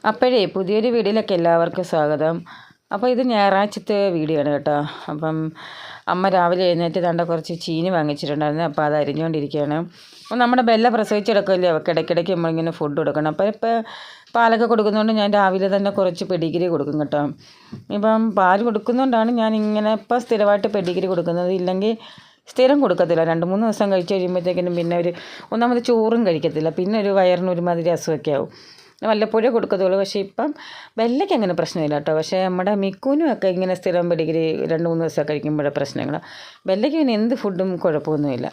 അപ്പോഴേ പുതിയൊരു വീഡിയോയിലേക്ക് എല്ലാവർക്കും സ്വാഗതം. അപ്പോൾ ഇത് ഞായറാഴ്ചത്തെ വീഡിയോ ആണ് കേട്ടോ. അപ്പം അമ്മ രാവിലെ എഴുന്നേറ്റ് തണ്ട കുറച്ച് ചീനി വാങ്ങിച്ചിട്ടുണ്ടായിരുന്നു. അപ്പോൾ അത് അരിഞ്ഞുകൊണ്ടിരിക്കുകയാണ്. അപ്പോൾ നമ്മുടെ ബെല്ല പ്രസവിച്ചെടുക്കില്ലേ, അവർക്ക് ഇടയ്ക്കിടയ്ക്ക് നമ്മളിങ്ങനെ ഫുഡ് കൊടുക്കണം. അപ്പോൾ ഇപ്പോൾ പാലൊക്കെ കൊടുക്കുന്നതുകൊണ്ട് ഞാൻ രാവിലെ തന്നെ കുറച്ച് പെഡിഗ്രി കൊടുക്കും കേട്ടോ. ഇപ്പം പാൽ കൊടുക്കുന്നതുകൊണ്ടാണ് ഞാൻ ഇങ്ങനെ ഇപ്പോൾ സ്ഥിരമായിട്ട് പെഡിഗ്രി കൊടുക്കുന്നത്. ഇല്ലെങ്കിൽ സ്ഥിരം കൊടുക്കത്തില്ല. 2-3 ദിവസം കഴിച്ച് കഴിയുമ്പോഴത്തേക്കിനും പിന്നെ ഒന്നാമത് ചോറും കഴിക്കത്തില്ല. പിന്നെ ഒരു വയറിന് ഒരുമാതിരി അസുഖമൊക്കെ ആവും. വല്ലപ്പോഴേ കൊടുക്കത്തുള്ളൂ. പക്ഷേ ഇപ്പം ബെല്ലയ്ക്ക് അങ്ങനെ പ്രശ്നമില്ല കേട്ടോ. പക്ഷേ നമ്മുടെ മിക്കുവിനും ഒക്കെ ഇങ്ങനെ സ്ഥിരം പെഡിഗ്രി 2-3 ദിവസം കഴിക്കുമ്പോഴേ പ്രശ്നങ്ങളാണ്. ബെല്ലയ്ക്ക് പിന്നെ എന്ത് ഫുഡും കുഴപ്പമൊന്നുമില്ല.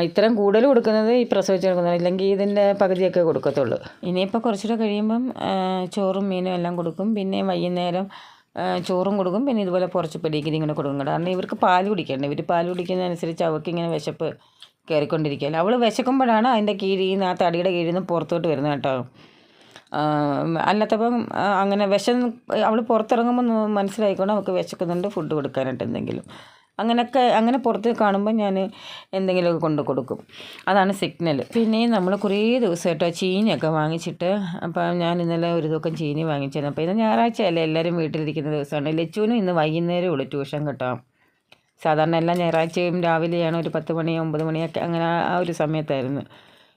ഇത്തരം കൂടുതൽ കൊടുക്കുന്നത് ഈ പ്രസവിച്ചെടുക്കുന്നത്, ഇല്ലെങ്കിൽ ഇതിൻ്റെ പകുതിയൊക്കെ കൊടുക്കത്തുള്ളൂ. ഇനിയിപ്പോൾ കുറച്ചുകൂടെ കഴിയുമ്പം ചോറും മീനും എല്ലാം കൊടുക്കും. പിന്നെ വൈകുന്നേരം ചോറും കൊടുക്കും. പിന്നെ ഇതുപോലെ കുറച്ച് പെഡിഗ്രി ഇങ്ങനെ കൊടുക്കും. കാരണം ഇവർക്ക് പാൽ കുടിക്കണ്ടേ. ഇവർ പാൽ കുടിക്കുന്നതനുസരിച്ച് അവൾക്കിങ്ങനെ വിശപ്പ് കയറിക്കൊണ്ടിരിക്കുകയല്ല. അവൾ വിശക്കുമ്പോഴാണ് അതിൻ്റെ കീഴിൽ നിന്ന്, ആ തടിയുടെ കീഴിൽ നിന്ന് പുറത്തോട്ട് വരുന്നത് കേട്ടോ. അല്ലാത്തപ്പം അങ്ങനെ അവൾ പുറത്തിറങ്ങുമ്പോൾ മനസ്സിലായിക്കൊണ്ട് അവൾക്ക് വിശക്കുന്നുണ്ട്, ഫുഡ് കൊടുക്കാനായിട്ട് എന്തെങ്കിലും അങ്ങനെ പുറത്ത് കാണുമ്പോൾ ഞാൻ എന്തെങ്കിലുമൊക്കെ കൊണ്ട് കൊടുക്കും. അതാണ് സിഗ്നൽ. പിന്നെയും നമ്മൾ കുറേ ദിവസമായിട്ടോ ചീനിയൊക്കെ വാങ്ങിച്ചിട്ട്, അപ്പം ഞാൻ ഇന്നലെ ഒരു തൂക്കം ചീനി വാങ്ങിച്ചിരുന്നു. അപ്പോൾ ഇത് ഞായറാഴ്ചയല്ലേ, എല്ലാവരും വീട്ടിലിരിക്കുന്ന ദിവസമാണ്. ലച്ചുവിനും ഇന്ന് വൈകുന്നേരം ഉള്ളൂ ട്യൂഷൻ കേട്ടോ. സാധാരണ എല്ലാ ഞായറാഴ്ചയും രാവിലെയാണ്, ഒരു 10 മണി 9 മണിയൊക്കെ അങ്ങനെ ആ ഒരു സമയത്തായിരുന്നു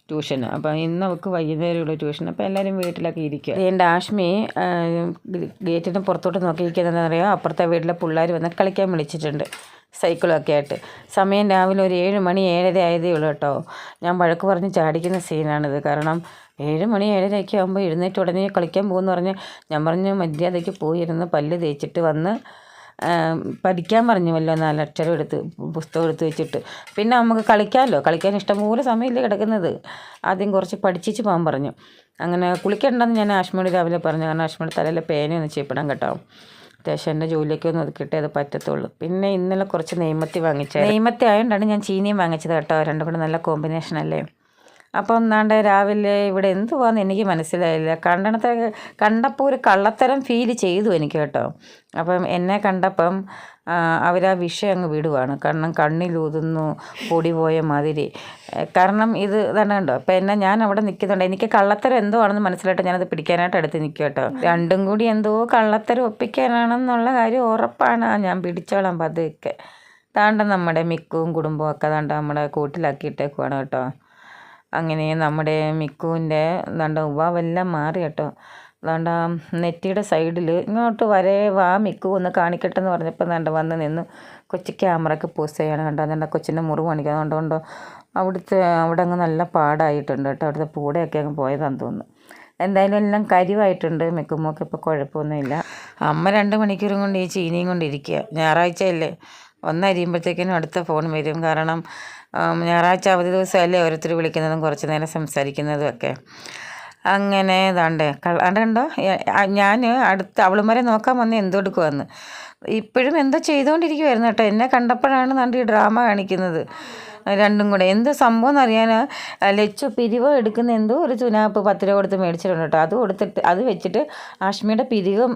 ട്യൂഷന്. അപ്പോൾ ഇന്ന് അവൾക്ക് വൈകുന്നേരമുള്ള ട്യൂഷൻ. അപ്പോൾ എല്ലാവരും വീട്ടിലൊക്കെ ഇരിക്കുക. എൻ്റെ ആഷ്മി ഗേറ്റിന് പുറത്തോട്ട് നോക്കിയിരിക്കുന്നതെന്ന് അറിയാം. അപ്പുറത്തെ വീട്ടിലെ പിള്ളേർ വന്ന് കളിക്കാൻ വിളിച്ചിട്ടുണ്ട്, സൈക്കിളൊക്കെ ആയിട്ട്. സമയം രാവിലെ ഒരു 7 മണി 7:30 ആയതേ ഉള്ളൂ കേട്ടോ. ഞാൻ വഴക്ക് പറഞ്ഞ് ചാടിക്കുന്ന സീനാണിത്. കാരണം 7 മണി 7:30 ആകുമ്പോൾ എഴുന്നേറ്റ് ഉടനെ കളിക്കാൻ പോകുമെന്ന് പറഞ്ഞ് ഞാൻ പറഞ്ഞു മര്യാദയ്ക്ക് പോയിരുന്ന് പല്ല് തേച്ചിട്ട് വന്ന് പഠിക്കാൻ പറഞ്ഞു. വല്ലോ 4 അക്ഷരം എടുത്ത് പുസ്തകം എടുത്ത് വെച്ചിട്ട് പിന്നെ നമുക്ക് കളിക്കാൻ ഇഷ്ടംപോലെ സമയമില്ലേ കിടക്കുന്നത്. ആദ്യം കുറച്ച് പഠിച്ചിട്ട് പോകാൻ പറഞ്ഞു. അങ്ങനെ കുളിക്കണ്ടെന്ന് ഞാൻ ആഷ്മയോട് രാവിലെ പറഞ്ഞു. കാരണം ആഷ്മയുടെ തലയിലെ പേനയൊന്ന് ചെയ്യപ്പെടാൻ കേട്ടോ. അത്യാവശ്യം എൻ്റെ ജോലിയൊക്കെ ഒന്ന് ഒതുക്കിയിട്ടേ അത് പറ്റത്തുള്ളൂ. പിന്നെ ഇന്നലെ കുറച്ച് നെയ്മത്തി ആയതുകൊണ്ടാണ് ഞാൻ ചീനിയും വാങ്ങിച്ചത് കേട്ടോ. രണ്ടും കൂടെ നല്ല കോമ്പിനേഷൻ അല്ലേ. അപ്പം ഒന്നാണ്ട് രാവിലെ ഇവിടെ എന്തുവാന്ന് എനിക്ക് മനസ്സിലായില്ല. കണ്ടപ്പോൾ ഒരു കള്ളത്തരം ഫീൽ ചെയ്തു എനിക്ക് കേട്ടോ. അപ്പം എന്നെ കണ്ടപ്പം അവരാ വിഷയം അങ്ങ് വിടുവാണ്. കാരണം കണ്ണിലൂതുന്നു, പൊടി പോയ മാതിരി. കാരണം ഇത് തന്നെ കണ്ടോ. അപ്പം ഞാൻ അവിടെ നിൽക്കുന്നുണ്ട്. എനിക്ക് കള്ളത്തരം എന്തോ ആണെന്ന് മനസ്സിലായിട്ട് ഞാനത് പിടിക്കാനായിട്ട് അടുത്ത് നിൽക്കും കേട്ടോ. രണ്ടും കൂടി എന്തോ കള്ളത്തരം ഒപ്പിക്കാനാണെന്നുള്ള കാര്യം ഉറപ്പാണ്. ഞാൻ പിടിച്ചോളാം പതുക്കെ. താണ്ട നമ്മുടെ മിക്കവും കുടുംബവും ഒക്കെ താണ്ട നമ്മുടെ കൂട്ടിലാക്കിയിട്ടേക്കുവാണ് കേട്ടോ. അങ്ങനെ നമ്മുടെ മിക്കുവിൻ്റെ ഉവാവെല്ലാം മാറി കേട്ടോ. അതുകൊണ്ട് നെറ്റിയുടെ സൈഡിൽ ഇങ്ങോട്ട് വാ മിക്കു ഒന്ന് കാണിക്കട്ടെ എന്ന് പറഞ്ഞപ്പോൾ വന്ന് നിന്ന് കൊച്ചു ക്യാമറയ്ക്ക് പോസ്റ്റ് ചെയ്യണം കേട്ടോ. അതുകൊണ്ട് കൊച്ചിൻ്റെ മുറിവ് കാണിക്കുന്നത്. അതുകൊണ്ടോ അവിടെ അങ്ങ് നല്ല പാടായിട്ടുണ്ട് കേട്ടോ. അവിടുത്തെ പൂടയൊക്കെ അങ്ങ് പോയതാണെന്ന് തോന്നുന്നു. എന്തായാലും എല്ലാം കരിവായിട്ടുണ്ട്. മിക്കുമൊക്കെ ഇപ്പോൾ കുഴപ്പമൊന്നുമില്ല. അമ്മ 2 മണിക്കൂറും കൊണ്ട് ഈ ചീനിയും കൊണ്ടിരിക്കുക. ഞായറാഴ്ചയല്ലേ, ഒന്നരിയുമ്പോഴത്തേക്കിനും അടുത്ത ഫോൺ വരും. കാരണം ഞായറാഴ്ച അവധി ദിവസമല്ലേ ഓരോരുത്തർ വിളിക്കുന്നതും കുറച്ച് നേരം സംസാരിക്കുന്നതും ഒക്കെ. അങ്ങനെ കണ്ടോ ഞാൻ അവളുമാരെ നോക്കാൻ വന്ന് എന്തെടുക്കുമെന്ന്. ഇപ്പോഴും എന്തോ ചെയ്തുകൊണ്ടിരിക്കുമായിരുന്നു കേട്ടോ. എന്നെ കണ്ടപ്പോഴാണ് ഈ ഡ്രാമ കാണിക്കുന്നത് രണ്ടും കൂടെ. എന്ത് സംഭവം എന്നറിയാൻ ലച്ചു പിരിവ് എടുക്കുന്ന എന്തോ ഒരു ചുനാപ്പ് 10 രൂപ കൊടുത്ത് മേടിച്ചിട്ടുണ്ട് കേട്ടോ. അത് വെച്ചിട്ട് ആഷ്മിയുടെ പിരിവും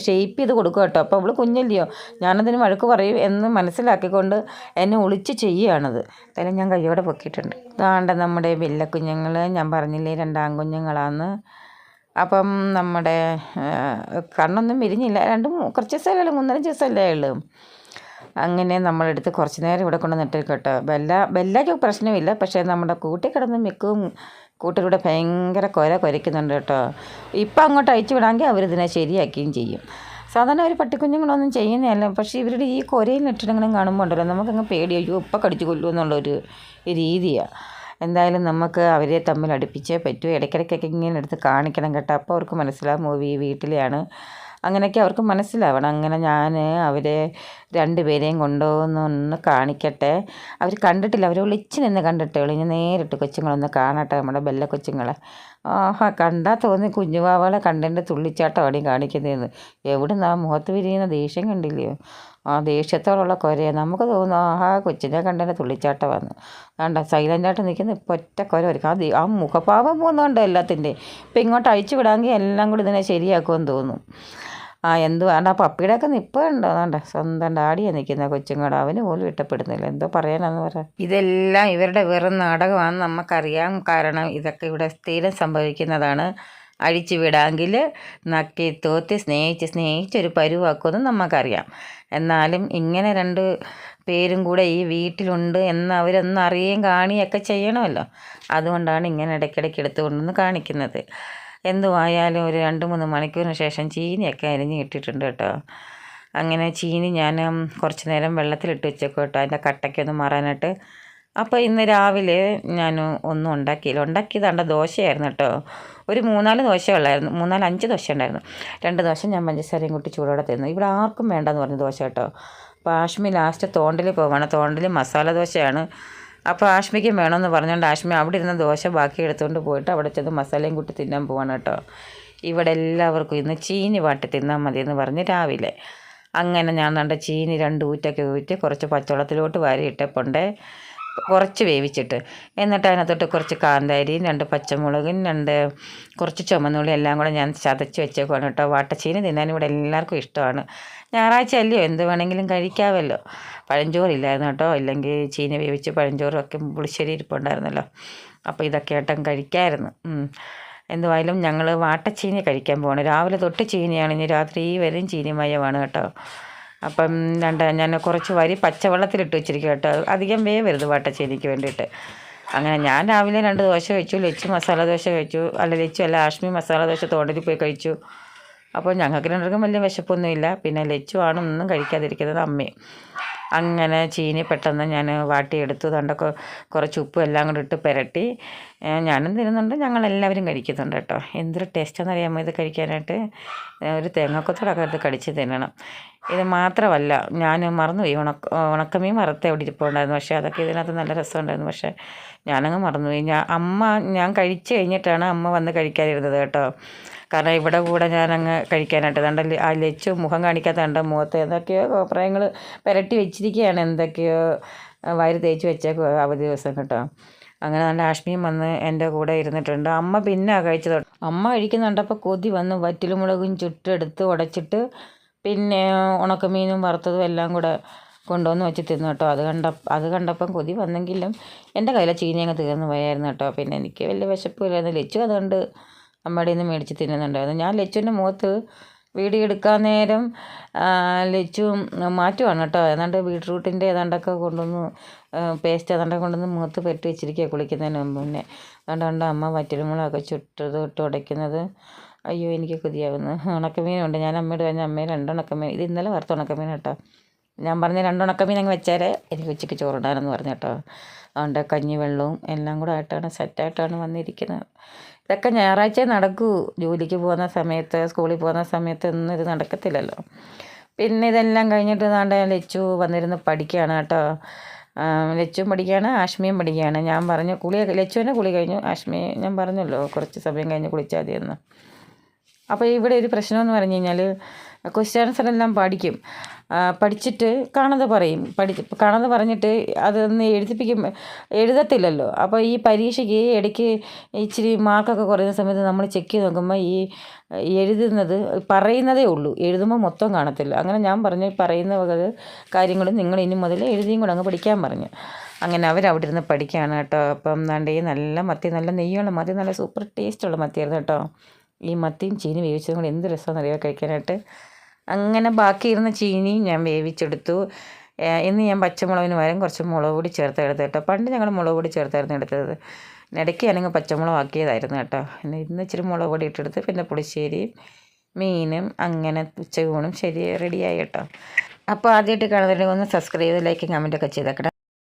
ഷേപ്പ് ചെയ്ത് കൊടുക്കും കേട്ടോ. അപ്പോൾ അവൾ കുഞ്ഞല്ലയോ, ഞാനതിന് വഴക്ക് പറയും എന്ന് മനസ്സിലാക്കിക്കൊണ്ട് എന്നെ ഒളിച്ച് ചെയ്യുകയാണത്. എന്തായാലും ഞാൻ കയ്യോടെ പൊക്കിയിട്ടുണ്ട്. അതാണ്ട് നമ്മുടെ ബെല്ലക്കുഞ്ഞുങ്ങൾ, ഞാൻ പറഞ്ഞില്ലേ 2 ആൺകുഞ്ഞുങ്ങളാന്ന്. അപ്പം നമ്മുടെ കണ്ണൊന്നും വിരിഞ്ഞില്ല. കുറച്ച് ദിവസമല്ലേ, 3-4 ദിവസമല്ലേ ഉള്ളൂ. അങ്ങനെ നമ്മളെടുത്ത് കുറച്ച് നേരം ഇവിടെ കൊണ്ട് നട്ട് കേട്ടോ. ബെല്ലയ്ക്ക് പ്രശ്നമില്ല. പക്ഷേ നമ്മുടെ കൂട്ടിക്കിടന്ന് മിക്കവും കൂട്ടിലൂടെ ഭയങ്കര കുരയ്ക്കുന്നുണ്ട് കേട്ടോ. ഇപ്പം അങ്ങോട്ട് അയച്ചു വിടാമെങ്കിൽ അവരിതിനെ ശരിയാക്കുകയും ചെയ്യും. സാധാരണ ഒരു പട്ടിക്കുഞ്ഞുങ്ങളൊന്നും ചെയ്യുന്നതല്ല. പക്ഷേ ഇവരുടെ ഈ കുരയിൽ നെട്ടിടങ്ങളും കാണുമ്പോൾ ഉണ്ടല്ലോ, നമുക്കങ്ങ് പേടിയോ ഇപ്പം കടിച്ചു കൊല്ലുമെന്നുള്ളൊരു രീതിയാണ്. എന്തായാലും നമുക്ക് അവരെ തമ്മിൽ അടുപ്പിച്ചേ പറ്റൂ. ഇടയ്ക്കിടയ്ക്കൊക്കെ ഇങ്ങനെ എടുത്ത് കാണിക്കണം കേട്ടോ. അപ്പോൾ അവർക്ക് മനസ്സിലാവും വീട്ടിലെയാണ്. അങ്ങനെയൊക്കെ അവർക്ക് മനസ്സിലാവണം. അങ്ങനെ ഞാൻ അവരെ 2 പേരെയും കൊണ്ടുപോകുന്നൊന്ന് കാണിക്കട്ടെ. അവർ കണ്ടിട്ടില്ല, അവർ ഒളിച്ച് നിന്ന് കണ്ടിട്ടേ ഉള്ളൂ. ഇനി നേരിട്ട് കൊച്ചുങ്ങളൊന്ന് കാണട്ടെ, നമ്മുടെ ബെല്ല കൊച്ചുങ്ങളെ. കണ്ടാൽ തോന്നി കുഞ്ഞുവാവളെ കണ്ടതിൻ്റെ തുള്ളിച്ചാട്ടമാണ് കാണിക്കുന്നതെന്ന്. എവിടുന്ന് ആ മുഖത്ത് വിരിയുന്ന ദേഷ്യം കണ്ടില്ലയോ. ആ ദേഷ്യത്തോടുള്ള കുരയെ നമുക്ക് തോന്നുന്നു കൊച്ചിനെ കണ്ടതിൻ്റെ തുള്ളിച്ചാട്ടമാണ്. സൈലൻ്റായിട്ട് നിൽക്കുന്ന ഇപ്പോൾ ഒറ്റ കുര വരും. ആ മുഖഭാവം പോകുന്നുണ്ട് എല്ലാത്തിൻ്റെ. ഇപ്പം ഇങ്ങോട്ട് അഴിച്ചു വിടാമെങ്കിൽ എല്ലാം കൂടി ഇതിനെ ശരിയാക്കുമെന്ന് തോന്നും. എന്തുവാണ്ട് ആ പപ്പിയുടെയൊക്കെ നിൽപ്പുണ്ടോ. സ്വന്തം ഡാഡിയാണ് നിൽക്കുന്ന കൊച്ചുങ്ങളുടെ. അവന് പോലും ഇഷ്ടപ്പെടുന്നില്ല. എന്തോ പറയാനാന്ന് പറയാം. ഇതെല്ലാം ഇവരുടെ വെറും നാടകമാണെന്ന് നമുക്കറിയാം. കാരണം ഇതൊക്കെ ഇവിടെ സ്ഥിരം സംഭവിക്കുന്നതാണ്. അഴിച്ചു വിടാമെങ്കിൽ നക്കി തോത്തി സ്നേഹിച്ചൊരു പരുവാക്കുമെന്ന് നമുക്കറിയാം. എന്നാലും ഇങ്ങനെ 2 പേരും കൂടെ ഈ വീട്ടിലുണ്ട് എന്ന് അവരൊന്ന് അറിയുകയും കാണുകയൊക്കെ ചെയ്യണമല്ലോ. അതുകൊണ്ടാണ് ഇങ്ങനെ ഇടയ്ക്കിടയ്ക്ക് എടുത്തു കൊണ്ടുവന്ന് കാണിക്കുന്നത്. എന്തുവായാലും ഒരു 2-3 മണിക്കൂറിന് ശേഷം ചീനിയൊക്കെ അരിഞ്ഞ് ഇട്ടിട്ടുണ്ട് കേട്ടോ. അങ്ങനെ ചീനി ഞാൻ കുറച്ച് നേരം വെള്ളത്തിലിട്ട് വെച്ചേക്കും കേട്ടോ, അതിൻ്റെ കട്ടയ്ക്കൊന്ന് മാറാനായിട്ട്. അപ്പോൾ ഇന്ന് രാവിലെ ഞാൻ ഒന്നും ഉണ്ടാക്കിയില്ല. ഉണ്ടാക്കിയതാണ്ട് ദോശയായിരുന്നു കേട്ടോ. ഒരു 3-4 ദോശ ഉള്ളായിരുന്നു, 3-4-5 ദോശ ഉണ്ടായിരുന്നു. 2 ദോശ ഞാൻ പഞ്ചസാരയും കൂട്ടി ചൂടോടെ തിന്നു. ഇവിടെ ആർക്കും വേണ്ടെന്ന് പറഞ്ഞു ദോശ കേട്ടോ. അപ്പോൾ ആഷ്മി ലാസ്റ്റ് തോണ്ടിൽ പോവാണ്. തോണ്ടിൽ മസാല ദോശയാണ്. അപ്പോൾ ആഷ്മിക്കും വേണമെന്ന് പറഞ്ഞുകൊണ്ട് ആഷ്മി അവിടെ ഇരുന്ന ദോശ ബാക്കി എടുത്തുകൊണ്ട് പോയിട്ട് അവിടെ ചെന്ന് മസാലയും കൂട്ടി തിന്നാൻ പോവാണ് കേട്ടോ. ഇവിടെ എല്ലാവർക്കും ഇന്ന് ചീനി വാട്ടി തിന്നാൽ മതി എന്ന് പറഞ്ഞ് രാവിലെ. അങ്ങനെ ഞാൻ കണ്ട ചീനി 2 ഊറ്റൊക്കെ ഊറ്റി കുറച്ച് പച്ചവെള്ളത്തിലോട്ട് വാരിയിട്ടപ്പോണ്ടേ കുറച്ച് വേവിച്ചിട്ട്, എന്നിട്ട് അതിനകത്തോട്ട് കുറച്ച് കാന്താരിയും 2 പച്ചമുളകും കുറച്ച് ചുമന്നുള്ളി എല്ലാം കൂടെ ഞാൻ ചതച്ച് വെച്ചേക്കുവാണ് കേട്ടോ. വാട്ടച്ചീനി തിന്നാൻ ഇവിടെ എല്ലാവർക്കും ഇഷ്ടമാണ്. ഞായറാഴ്ച അല്ലയോ, എന്ത് വേണമെങ്കിലും കഴിക്കാമല്ലോ. പഴഞ്ചോറില്ലായിരുന്നു കേട്ടോ, ഇല്ലെങ്കിൽ ചീനി വേവിച്ച് പഴഞ്ചോറൊക്കെ പുളിശ്ശേരി ഇരിപ്പുണ്ടായിരുന്നല്ലോ. അപ്പോൾ ഇതൊക്കെ ആയിട്ടും കഴിക്കാമായിരുന്നു. എന്തുവായാലും ഞങ്ങൾ വാട്ടച്ചീനി കഴിക്കാൻ പോകണം. രാവിലെ തൊട്ട് ചീനിയാണ്, ഇനി രാത്രി വരെയും ചീനിമയമാണ് കേട്ടോ. അപ്പം ഞാൻ കുറച്ച് വരി പച്ചവെള്ളത്തിലിട്ട് വെച്ചിരിക്കും കേട്ടോ, അധികം വേവരുത് വാട്ടച്ചീനിക്ക് വേണ്ടിയിട്ട്. അങ്ങനെ ഞാൻ രാവിലെ 2 ദോശ കഴിച്ചു. ലച്ചു മസാല ദോശ കഴിച്ചു. ലച്ചു അല്ല, ആഷ്മി മസാല ദോശ തോണ്ടിൽ പോയി കഴിച്ചു. അപ്പോൾ ഞങ്ങൾക്ക് 2 പേർക്കും വലിയ വിശപ്പൊന്നുമില്ല. പിന്നെ ലച്ചു ആണ് ഒന്നും കഴിക്കാതിരിക്കുന്നത്, അമ്മയും. അങ്ങനെ ചീനി പെട്ടെന്ന് ഞാൻ വാട്ടിയെടുത്തു. തണ്ടൊക്കെ കുറച്ച് ഉപ്പും എല്ലാം കൂടി ഇട്ട് പുരട്ടി ഞാനും തിന്നുന്നുണ്ട്, ഞങ്ങളെല്ലാവരും കഴിക്കുന്നുണ്ട് കേട്ടോ. എന്തൊരു ടേസ്റ്റാണെന്ന് അറിയാമോ ഇത് കഴിക്കാനായിട്ട്. ഒരു തേങ്ങാക്കൊത്തോടൊക്കെ എടുത്ത് കടിച്ച് തിന്നണം. ഇത് മാത്രമല്ല, ഞാൻ മറന്നുപോയി, ഉണക്കമീൻ വറുത്ത് അവിടെ ഇരിപ്പുണ്ടായിരുന്നു. പക്ഷേ അതൊക്കെ ഇതിനകത്ത് നല്ല രസമുണ്ടായിരുന്നു. പക്ഷേ ഞാനങ്ങ് മറന്നുപോയി. ഞാൻ കഴിച്ച് കഴിഞ്ഞിട്ടാണ് അമ്മ വന്ന് കഴിക്കാതിരുന്നത് കേട്ടോ. കാരണം ഇവിടെ കൂടെ ഞാനങ്ങ് കഴിക്കാനായിട്ട് കണ്ട ആ ലച്ചു മുഖം കാണിക്കാത്ത കണ്ട മുഖത്ത് എന്തൊക്കെയോ കോപ്രായങ്ങൾ പുരട്ടി വെച്ചിരിക്കുകയാണ്, എന്തൊക്കെയോ വാരി തേച്ച് വെച്ചേക്കോ അവധി ദിവസം കേട്ടോ. അങ്ങനെ നല്ല ആഷ്മിയും വന്ന് എൻ്റെ കൂടെ ഇരുന്നിട്ടുണ്ട്. അമ്മ പിന്നെ കഴിച്ചത്. അമ്മ കഴിക്കുന്നുണ്ടപ്പോൾ കൊതി വന്ന് വറ്റൽമുളകും ചുട്ടെടുത്ത് ഉടച്ചിട്ട് പിന്നെ ഉണക്കമീനും വറുത്തതും എല്ലാം കൂടെ കൊണ്ടുവന്ന് വെച്ച് തിന്നു കേട്ടോ. അത് കണ്ടപ്പം കൊതി വന്നെങ്കിലും എൻ്റെ കയ്യിലെ ചീനി അങ്ങ് തീർന്നു പോയായിരുന്നു കേട്ടോ. പിന്നെ എനിക്ക് വലിയ വിശപ്പില്ലായിരുന്നു. ലച്ചു അതുകൊണ്ട് അമ്മയുടെ നിന്ന് മേടിച്ച് തിന്നുന്നുണ്ടായിരുന്നു. ഞാൻ ലച്ചുവിൻ്റെ മുഖത്ത് വീഡിയോ എടുക്കാൻ നേരം ലച്ചു മാറ്റുവാണ് കേട്ടോ. ഏതാണ്ട് ബീട്രൂട്ടിൻ്റെ ഏതാണ്ടൊക്കെ കൊണ്ടുവന്ന് പേസ്റ്റ് ഏതാണ്ടൊക്കെ കൊണ്ടുവന്ന് മുഖത്ത് പെട്ടി വെച്ചിരിക്കുക കുളിക്കുന്നതിന് മുന്നേ. അതുകൊണ്ട് അമ്മ വറ്റൽമുളകൊക്കെ ചുട്ടത് ഇട്ട് ഉടയ്ക്കുന്നത്. അയ്യോ എനിക്ക് കൊതിയാവുന്നു. ഉണക്കമീനുണ്ട്. ഞാൻ അമ്മയോട് കഴിഞ്ഞ അമ്മയെ 2 ഉണക്കമീൻ, ഇത് ഇന്നലെ വറുത്ത ഉണക്കമീൻ കേട്ടോ. ഞാൻ പറഞ്ഞ 2 ഉണക്കമീൻ അങ്ങ് വെച്ചാലേ എനിക്ക് ഉച്ചയ്ക്ക് ചോറുണ്ടാനെന്ന് പറഞ്ഞു കേട്ടോ. അതുകൊണ്ട് കഞ്ഞിവെള്ളവും എല്ലാം കൂടെ ആയിട്ടാണ് സെറ്റായിട്ടാണ് വന്നിരിക്കുന്നത്. ഇതൊക്കെ ഞായറാഴ്ച നടക്കൂ. ജോലിക്ക് പോകുന്ന സമയത്ത്, സ്കൂളിൽ പോകുന്ന സമയത്ത് ഒന്നും ഇത് നടക്കത്തില്ലല്ലോ. പിന്നെ ഇതെല്ലാം കഴിഞ്ഞിട്ട് ലച്ചു വന്നിരുന്ന് പഠിക്കുകയാണ് കേട്ടോ. ലച്ചുവും പഠിക്കുകയാണ്, ആഷ്മിയും പഠിക്കുകയാണ്. ഞാൻ പറഞ്ഞു ലച്ചുവിൻ്റെ കുളി കഴിഞ്ഞു. ആഷ്മിയെ ഞാൻ പറഞ്ഞല്ലോ കുറച്ച് സമയം കഴിഞ്ഞ് കുളിച്ചാൽ മതിയെന്ന്. അപ്പോൾ ഇവിടെ ഒരു പ്രശ്നമെന്ന് പറഞ്ഞു കഴിഞ്ഞാൽ ക്വസ്റ്റ്യൻ ആൻസർ എല്ലാം പഠിച്ചിട്ട് കാണാതെ പറയും. കാണാതെ പറഞ്ഞിട്ട് അതൊന്ന് എഴുതത്തില്ലല്ലോ. അപ്പോൾ ഈ പരീക്ഷയ്ക്ക് ഇടയ്ക്ക് ഇച്ചിരി മാർക്കൊക്കെ കുറയുന്ന സമയത്ത് നമ്മൾ ചെക്ക് ചെയ്ത് നോക്കുമ്പോൾ ഈ എഴുതുന്നത് പറയുന്നതേ ഉള്ളൂ, എഴുതുമ്പോൾ മൊത്തം കാണത്തില്ല. അങ്ങനെ ഞാൻ പറഞ്ഞു പറയുന്ന കാര്യങ്ങൾ നിങ്ങൾ ഇനി മുതൽ എഴുതിയും കൂടെ അങ്ങ് പഠിക്കാൻ പറഞ്ഞു. അങ്ങനെ അവരവിടെ ഇരുന്ന് പഠിക്കുകയാണ് കേട്ടോ. അപ്പം നല്ല മത്തി, നല്ല നെയ്യുള്ള മത്തി, നല്ല സൂപ്പർ ടേസ്റ്റുള്ള മത്തിയായിരുന്നു കേട്ടോ. ഈ മത്തിയും ചീനി വേവിച്ചതും കൂടെ എന്ത് രസമാണെന്ന് അറിയാം കഴിക്കാനായിട്ട്. അങ്ങനെ ബാക്കിയിരുന്ന ചീനി ഞാൻ വേവിച്ചെടുത്തു. ഇന്ന് ഞാൻ പച്ചമുളകിന് പകരം കുറച്ച് മുളക് പൊടി ചേർത്തെടുത്ത് കേട്ടോ. പണ്ട് ഞങ്ങൾ മുളക് പൊടി ചേർത്തായിരുന്നു എടുത്തത്. ഇടയ്ക്ക് ഞാനങ്ങ് പച്ചമുളക് ആക്കിയതായിരുന്നു കേട്ടോ. ഇന്ന് ഇച്ചിരി മുളക് പൊടി ഇട്ടെടുത്ത് പിന്നെ പുളിശ്ശേരിയും മീനും അങ്ങനെ ഉച്ചയൂണും റെഡിയായി കേട്ടോ. അപ്പോൾ ആദ്യമായിട്ട് കാണുന്നവരെ ഒന്ന് സബ്സ്ക്രൈബ്, ലൈക്കും കമൻറ്റൊക്കെ ചെയ്തേക്കണം.